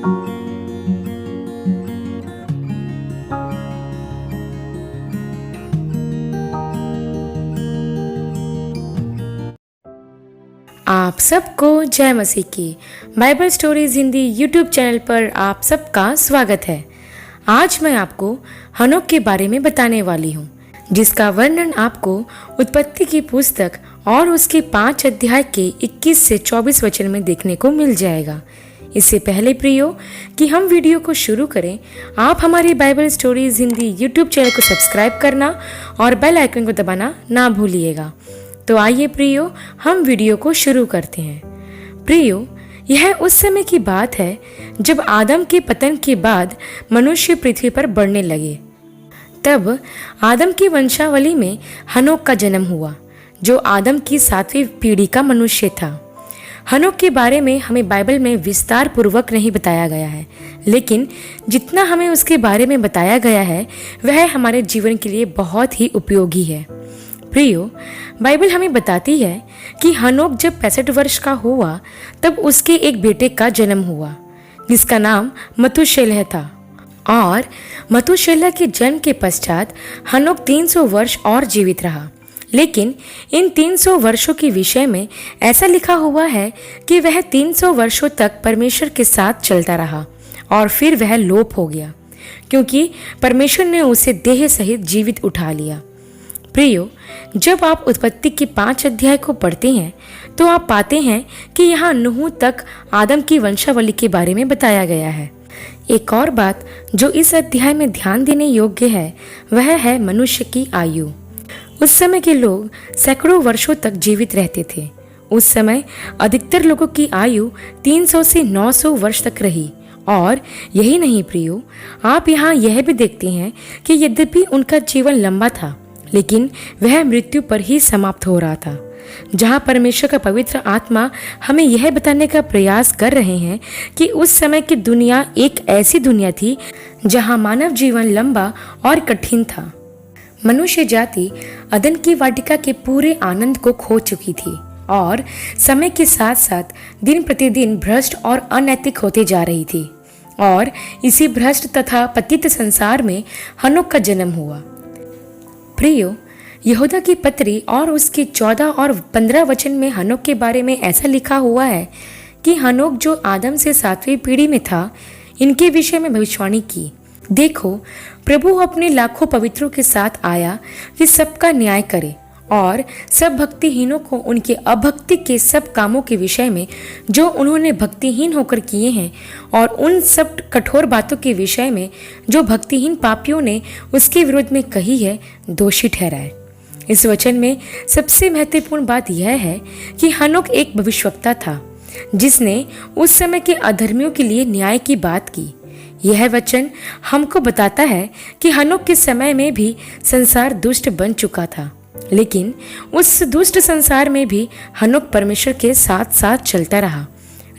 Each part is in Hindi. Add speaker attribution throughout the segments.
Speaker 1: आप सबको जय मसीह की Bible stories Hindi YouTube channel पर आप सबका स्वागत है। आज मैं आपको हनोक के बारे में बताने वाली हूँ, जिसका वर्णन आपको उत्पत्ति की पुस्तक और उसके 5 अध्याय के 21 से 24 वचन में देखने को मिल जाएगा। इससे पहले प्रियो कि हम वीडियो को शुरू करें, आप हमारी Bible stories Hindi YouTube channel को सब्सक्राइब करना और बेल आइकन को दबाना ना भूलिएगा। तो आइए प्रियो, हम वीडियो को शुरू करते हैं। प्रियो, यह उस समय की बात है जब आदम के पतन के बाद मनुष्य पृथ्वी पर बढ़ने लगे। तब आदम की वंशावली में हनोक का जन्म हुआ, जो आदम की 7वीं पीढ़ी का मनुष्य था। हनोक के बारे में हमें बाइबल में विस्तार पूर्वक नहीं बताया गया है, लेकिन जितना हमें उसके बारे में बताया गया है वह हमारे जीवन के लिए बहुत ही उपयोगी है। प्रियो, बाइबल हमें बताती है कि हनोक जब 65 वर्ष का हुआ तब उसके एक बेटे का जन्म हुआ, जिसका नाम मतुशेलह था। और मतुशेलह के जन्म के पश्चात हनोक 300 वर्ष और जीवित रहा। लेकिन इन 300 वर्षों के विषय में ऐसा लिखा हुआ है कि वह 300 वर्षों तक परमेश्वर के साथ चलता रहा और फिर वह लोप हो गया, क्योंकि परमेश्वर ने उसे देह सहित जीवित उठा लिया। प्रियो, जब आप उत्पत्ति के 5 अध्याय को पढ़ते हैं तो आप पाते हैं कि यहाँ नूह तक आदम की वंशावली के बारे में बताया गया है। एक और बात जो इस अध्याय में ध्यान देने योग्य है वह है मनुष्य की आयु। उस समय के लोग सैकड़ों वर्षों तक जीवित रहते थे। उस समय अधिकतर लोगों की आयु 300 से 900 वर्ष तक रही। और यही नहीं प्रियो, आप यहाँ यह भी देखते हैं कि यद्यपि उनका जीवन लंबा था, लेकिन वह मृत्यु पर ही समाप्त हो रहा था। जहाँ परमेश्वर का पवित्र आत्मा हमें यह बताने का प्रयास कर रहे हैं कि उस समय की दुनिया एक ऐसी दुनिया थी जहाँ मानव जीवन लंबा और कठिन था। मनुष्य जाति अदन की वाटिका के पूरे आनंद को खो चुकी थी और समय के साथ साथ दिन प्रतिदिन भ्रष्ट और अनैतिक होते जा रही थी। और इसी भ्रष्ट तथा पतित संसार में हनोक का जन्म हुआ। प्रियो, यहूदा की पत्री और उसके 14 और 15 वचन में हनोक के बारे में ऐसा लिखा हुआ है कि हनोक जो आदम से 7वीं पीढ़ी में था, इनके विषय में भविष्यवाणी की। देखो, प्रभु अपने लाखों पवित्रों के साथ आया कि सबका न्याय करे और सब भक्तिहीनों को उनके अभक्ति के सब कामों के विषय में जो उन्होंने भक्तिहीन होकर किए हैं और उन सब कठोर बातों के विषय में जो भक्तिहीन पापियों ने उसके विरोध में कही है, दोषी ठहराए। इस वचन में सबसे महत्वपूर्ण बात यह है कि हनोक एक भविष्यवक्ता था जिसने उस समय के अधर्मियों के लिए न्याय की बात की। यह वचन हमको बताता है कि हनोक के समय में भी संसार दुष्ट बन चुका था, लेकिन उस दुष्ट संसार में भी हनोक परमेश्वर के साथ साथ चलता रहा।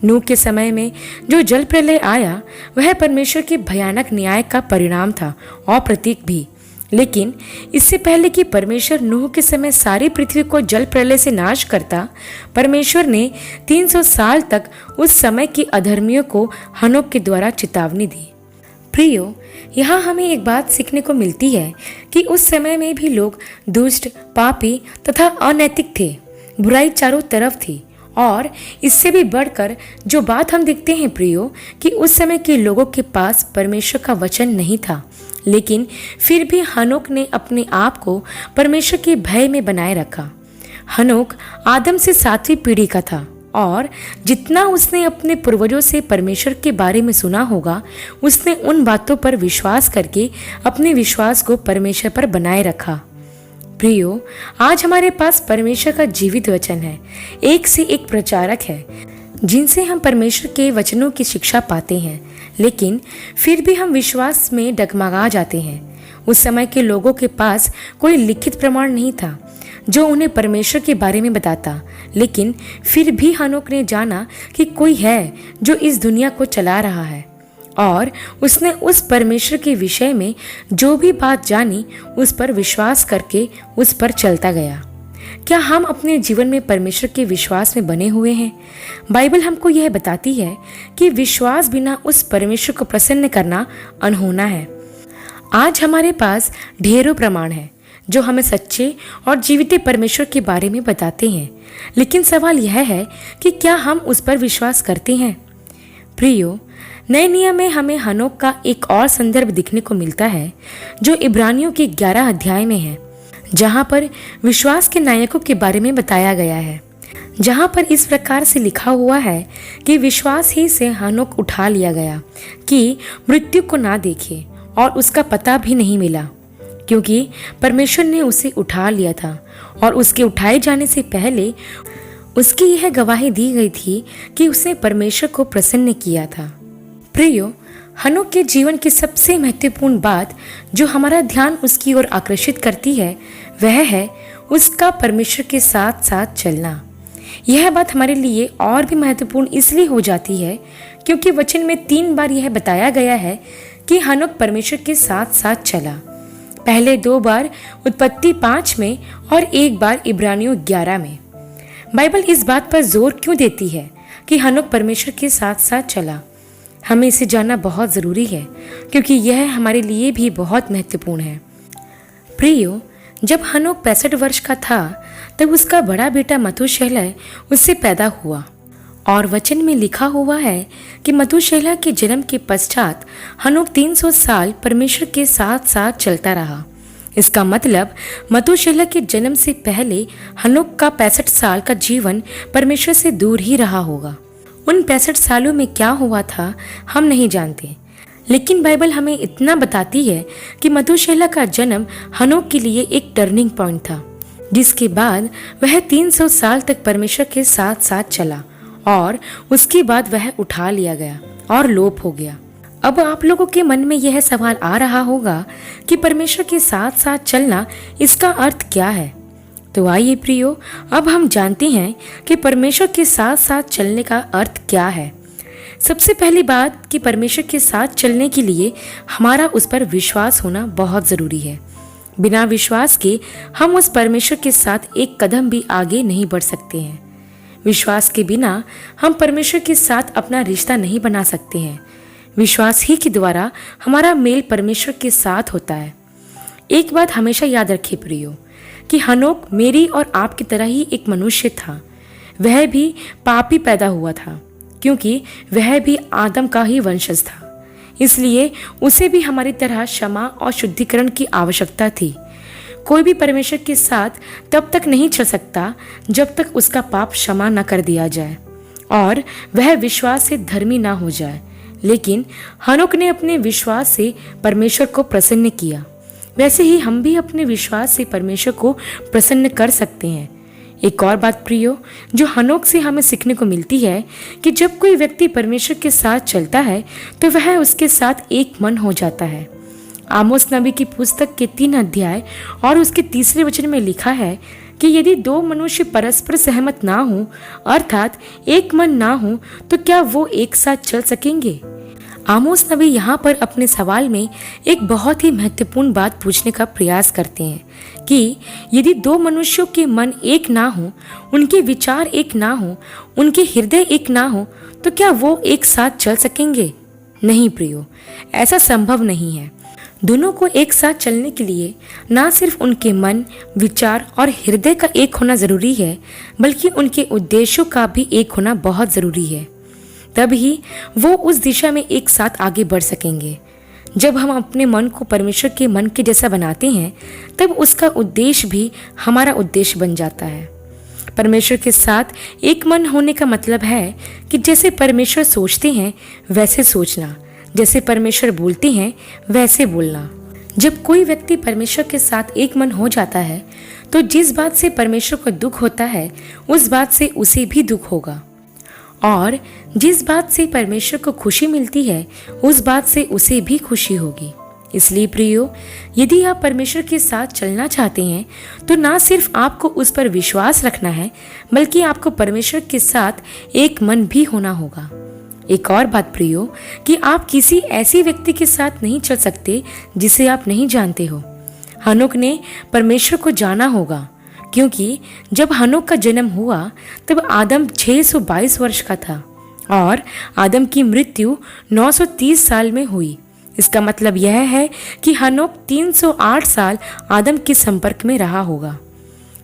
Speaker 1: नूह के समय में जो जल प्रलय आया वह परमेश्वर के भयानक न्याय का परिणाम था और प्रतीक भी। लेकिन इससे पहले कि परमेश्वर नूह के समय सारी पृथ्वी को जल प्रलय से नाश करता, परमेश्वर ने 300 साल तक उस समय के अधर्मियों को हनोक के द्वारा चेतावनी दी। प्रियो, यहाँ हमें एक बात सीखने को मिलती है कि उस समय में भी लोग दुष्ट, पापी तथा अनैतिक थे। बुराई चारों तरफ थी। और इससे भी बढ़कर जो बात हम देखते हैं प्रियो, कि उस समय के लोगों के पास परमेश्वर का वचन नहीं था, लेकिन फिर भी हनोक ने अपने आप को परमेश्वर के भय में बनाए रखा। हनोक आदम से 7वीं पीढ़ी का था और जितना उसने अपने पूर्वजों से परमेश्वर के बारे में सुना होगा, उसने उन बातों पर विश्वास करके अपने विश्वास को परमेश्वर पर बनाए रखा। प्रियो, आज हमारे पास परमेश्वर का जीवित वचन है। एक से एक प्रचारक है जिनसे हम परमेश्वर के वचनों की शिक्षा पाते हैं, लेकिन फिर भी हम विश्वास में डगमगा जाते हैं। उस समय के लोगों के पास कोई लिखित प्रमाण नहीं था जो उन्हें परमेश्वर के बारे में बताता, लेकिन फिर भी हनोक ने जाना कि कोई है जो इस दुनिया को चला रहा है और उसने उस परमेश्वर के विषय में जो भी बात जानी उस पर विश्वास करके उस पर चलता गया। क्या हम अपने जीवन में परमेश्वर के विश्वास में बने हुए हैं? बाइबल हमको यह बताती है कि विश्वास बिना उस परमेश्वर को प्रसन्न करना अनहोना है। आज हमारे पास ढेरों प्रमाण हैं जो हमें सच्चे और जीवित परमेश्वर के बारे में बताते हैं, लेकिन सवाल यह है कि क्या हम उस पर विश्वास करते हैं? प्रियो, नए नियम में हमें हनोक का एक और संदर्भ दिखने को मिलता है जो इब्रानियों के 11 अध्याय में है, जहां पर विश्वास के नायकों के बारे में बताया गया है, जहां पर इस प्रकार से लिखा हुआ है कि विश्वास ही से हनोक उठा लिया गया कि मृत्यु को ना देखे और उसका पता भी नहीं मिला, क्योंकि परमेश्वर ने उसे उठा लिया था और उसके उठाए जाने से पहले उसकी यह गवाही दी गई थी कि उसने परमेश्वर को प्रसन्न किया था। प्रियो, हनोक के जीवन की सबसे महत्वपूर्ण बात जो हमारा ध्यान उसकी ओर आकर्षित करती है वह है उसका परमेश्वर के साथ साथ चलना। यह बात हमारे लिए और भी महत्वपूर्ण इसलिए हो जाती है क्योंकि वचन में 3 बार यह बताया गया है कि हनोक परमेश्वर के साथ साथ चला। पहले 2 बार उत्पत्ति 5 में और 1 बार इब्रानियों 11 में। बाइबल इस बात पर जोर क्यों देती है कि हनोक परमेश्वर के साथ साथ चला? हमें इसे जानना बहुत ज़रूरी है क्योंकि यह हमारे लिए भी बहुत महत्वपूर्ण है। प्रियो, जब हनोक 65 वर्ष का था तब उसका बड़ा बेटा मतूशेलह उससे पैदा हुआ और वचन में लिखा हुआ है कि मतूशेलह के जन्म के पश्चात हनोक 300 साल परमेश्वर के साथ साथ चलता रहा। इसका मतलब मतूशेलह के जन्म से पहले हनोक का 65 साल का जीवन परमेश्वर से दूर ही रहा होगा। उन 65 सालों में क्या हुआ था हम नहीं जानते, लेकिन बाइबल हमें इतना बताती है कि मतूशेलह का जन्म हनोक के लिए एक टर्निंग पॉइंट था, जिसके बाद वह 300 साल तक परमेश्वर के साथ साथ चला और उसके बाद वह उठा लिया गया और लोप हो गया। अब आप लोगों के मन में यह सवाल आ रहा होगा कि परमेश्वर के साथ साथ चलना इसका अर्थ क्या है? तो आइए प्रियो, अब हम जानते हैं कि परमेश्वर के साथ साथ चलने का अर्थ क्या है। सबसे पहली बात कि परमेश्वर के साथ चलने के लिए हमारा उस पर विश्वास होना बहुत ज़रूरी है। बिना विश्वास के हम उस परमेश्वर के साथ एक कदम भी आगे नहीं बढ़ सकते हैं। विश्वास के बिना हम परमेश्वर के साथ अपना रिश्ता नहीं बना सकते हैं। विश्वास ही के द्वारा हमारा मेल परमेश्वर के साथ होता है। एक बात हमेशा याद रखिए प्रियो कि हनोक मेरी और आपकी तरह ही एक मनुष्य था। वह भी पापी पैदा हुआ था क्योंकि वह भी आदम का ही वंशज था, इसलिए उसे भी हमारी तरह क्षमा और शुद्धिकरण की आवश्यकता थी। कोई भी परमेश्वर के साथ तब तक नहीं चल सकता जब तक उसका पाप क्षमा न कर दिया जाए और वह विश्वास से धर्मी ना हो जाए। लेकिन हनोक ने अपने विश्वास से परमेश्वर को प्रसन्न किया। वैसे ही हम भी अपने विश्वास से परमेश्वर को प्रसन्न कर सकते हैं। एक और बात प्रियो जो हनोक से हमें सीखने को मिलती है कि जब कोई व्यक्ति परमेश्वर के साथ चलता है तो वह उसके साथ एक मन हो जाता है। आमोस नबी की पुस्तक के 3 अध्याय और उसके 3 वचन में लिखा है कि यदि 2 मनुष्य परस्पर सहमत ना हो अर्थात एक मन ना हो तो क्या वो एक साथ चल सकेंगे? आमोस नबी यहाँ पर अपने सवाल में एक बहुत ही महत्वपूर्ण बात पूछने का प्रयास करते हैं कि यदि 2 मनुष्यों के मन एक ना हो, उनके विचार एक ना हो, उनके हृदय एक ना हो तो क्या वो एक साथ चल सकेंगे? नहीं प्रियो, ऐसा संभव नहीं है। दोनों को एक साथ चलने के लिए ना सिर्फ उनके मन, विचार और हृदय का एक होना जरूरी है, बल्कि उनके उद्देश्यों का भी एक होना बहुत जरूरी है। तब ही वो उस दिशा में एक साथ आगे बढ़ सकेंगे। जब हम अपने मन को परमेश्वर के मन के जैसा बनाते हैं तब उसका उद्देश्य भी हमारा उद्देश्य बन जाता है। परमेश्वर के साथ एक मन होने का मतलब है कि जैसे परमेश्वर सोचते हैं वैसे सोचना, जैसे परमेश्वर बोलते हैं वैसे बोलना। जब कोई व्यक्ति परमेश्वर के साथ एक मन हो जाता है तो जिस बात से परमेश्वर को दुख होता है उस बात से उसे भी दुख होगा, और जिस बात से परमेश्वर को खुशी मिलती है उस बात से उसे भी खुशी होगी। इसलिए प्रियो, यदि आप परमेश्वर के साथ चलना चाहते हैं तो ना सिर्फ आपको उस पर विश्वास रखना है बल्कि आपको परमेश्वर के साथ एक मन भी होना होगा। एक और बात प्रियो कि आप किसी ऐसी व्यक्ति के साथ नहीं चल सकते जिसे आप नहीं जानते हो। हनोक ने परमेश्वर को जाना होगा क्योंकि जब हनोक का जन्म हुआ तब आदम 622 वर्ष का था और आदम की मृत्यु 930 साल में हुई। इसका मतलब यह है कि हनोक 308 साल आदम के संपर्क में रहा होगा।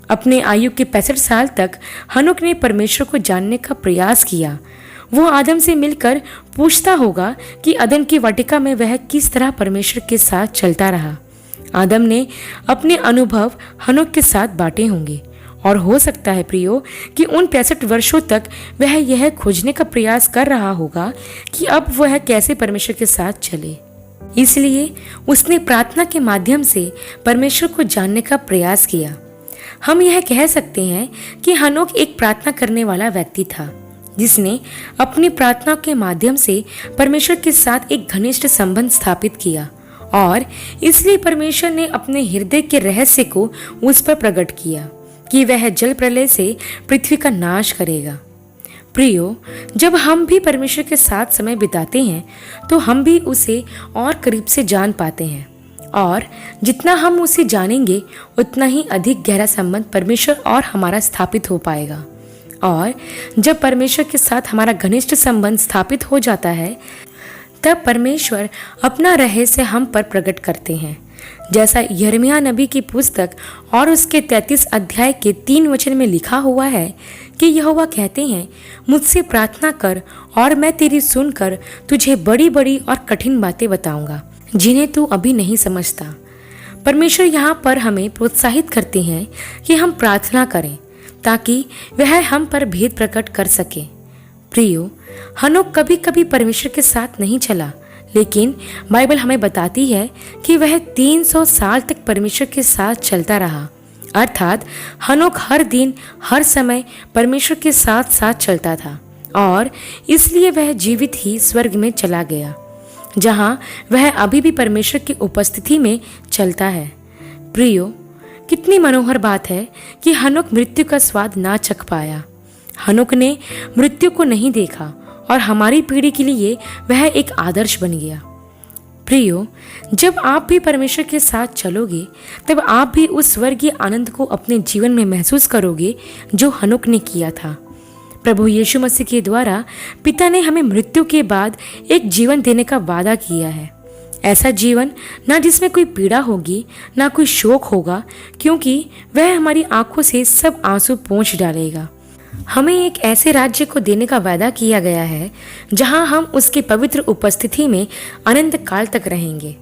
Speaker 1: अपने आयु के 65 साल तक हनोक ने परमेश्वर को जानने का प्रयास किया। वो आदम से मिलकर पूछता होगा कि अदन की वाटिका में वह किस तरह परमेश्वर के साथ चलता रहा। आदम ने अपने अनुभव हनोक के साथ बांटे होंगे और हो सकता है प्रियो कि उन 65 वर्षों तक वह यह खोजने का प्रयास कर रहा होगा कि अब वह कैसे परमेश्वर के साथ चले। इसलिए उसने प्रार्थना के माध्यम से परमेश्वर को जानने का प्रयास किया। हम यह कह सकते हैं कि हनोक एक प्रार्थना करने वाला व्यक्ति था जिसने अपनी प्रार्थना के माध्यम से परमेश्वर के साथ एक घनिष्ठ संबंध स्थापित किया और इसलिए परमेश्वर ने अपने हृदय के रहस्य को उस पर प्रकट किया कि वह जल प्रलय से पृथ्वी का नाश करेगा। प्रियो, जब हम भी परमेश्वर के साथ समय बिताते हैं तो हम भी उसे और करीब से जान पाते हैं और जितना हम उसे जानेंगे उतना ही अधिक गहरा संबंध परमेश्वर और हमारा स्थापित हो पाएगा। और जब परमेश्वर के साथ हमारा घनिष्ठ संबंध स्थापित हो जाता है तब परमेश्वर अपना रहस्य हम पर प्रकट करते हैं। जैसा यिर्मयाह नबी की पुस्तक और उसके 33 अध्याय के 3 वचन में लिखा हुआ है कि यहोवा कहते हैं, मुझसे प्रार्थना कर और मैं तेरी सुनकर तुझे बड़ी बड़ी और कठिन बातें बताऊंगा जिन्हें तू अभी नहीं समझता। परमेश्वर यहाँ पर हमें प्रोत्साहित करते हैं कि हम प्रार्थना करें ताकि वह हम पर भेद प्रकट कर सके। प्रियो, हनोक कभी कभी परमेश्वर के साथ नहीं चला, लेकिन बाइबल हमें बताती है कि वह 300 साल तक परमेश्वर के साथ चलता रहा। अर्थात हनोक हर दिन हर समय परमेश्वर के साथ साथ चलता था और इसलिए वह जीवित ही स्वर्ग में चला गया, जहां वह अभी भी परमेश्वर की उपस्थिति में चलता है। प्रियो, कितनी मनोहर बात है कि हनोक मृत्यु का स्वाद ना चख पाया। हनोक ने मृत्यु को नहीं देखा और हमारी पीढ़ी के लिए वह एक आदर्श बन गया। प्रियो, जब आप भी परमेश्वर के साथ चलोगे तब आप भी उस स्वर्गीय आनंद को अपने जीवन में महसूस करोगे जो हनोक ने किया था। प्रभु यीशु मसीह के द्वारा पिता ने हमें मृत्यु के बाद एक जीवन देने का वादा किया है। ऐसा जीवन ना जिसमें कोई पीड़ा होगी ना कोई शोक होगा, क्योंकि वह हमारी आंखों से सब आंसू पोंछ डालेगा। हमें एक ऐसे राज्य को देने का वादा किया गया है जहां हम उसके पवित्र उपस्थिति में अनंत काल तक रहेंगे।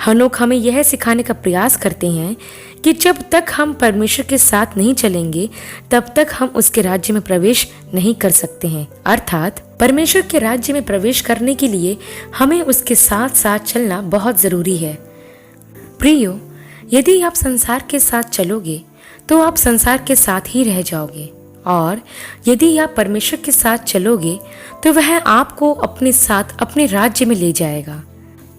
Speaker 1: हनोक हमें यह सिखाने का प्रयास करते हैं कि जब तक हम परमेश्वर के साथ नहीं चलेंगे तब तक हम उसके राज्य में प्रवेश नहीं कर सकते हैं। अर्थात परमेश्वर के राज्य में प्रवेश करने के लिए हमें उसके साथ साथ चलना बहुत जरूरी है। प्रियो, यदि आप संसार के साथ चलोगे तो आप संसार के साथ ही रह जाओगे और यदि आप परमेश्वर के साथ चलोगे तो वह आपको अपने साथ अपने राज्य में ले जाएगा।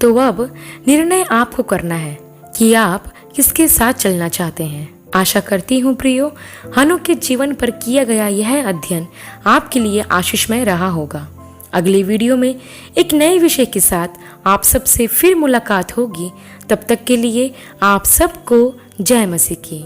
Speaker 1: तो अब निर्णय आपको करना है कि आप किसके साथ चलना चाहते हैं। आशा करती हूँ प्रियो, हनोक के जीवन पर किया गया यह अध्ययन आपके लिए आशीषमय रहा होगा। अगली वीडियो में एक नए विषय के साथ आप सबसे फिर मुलाकात होगी। तब तक के लिए आप सबको जय मसीह की।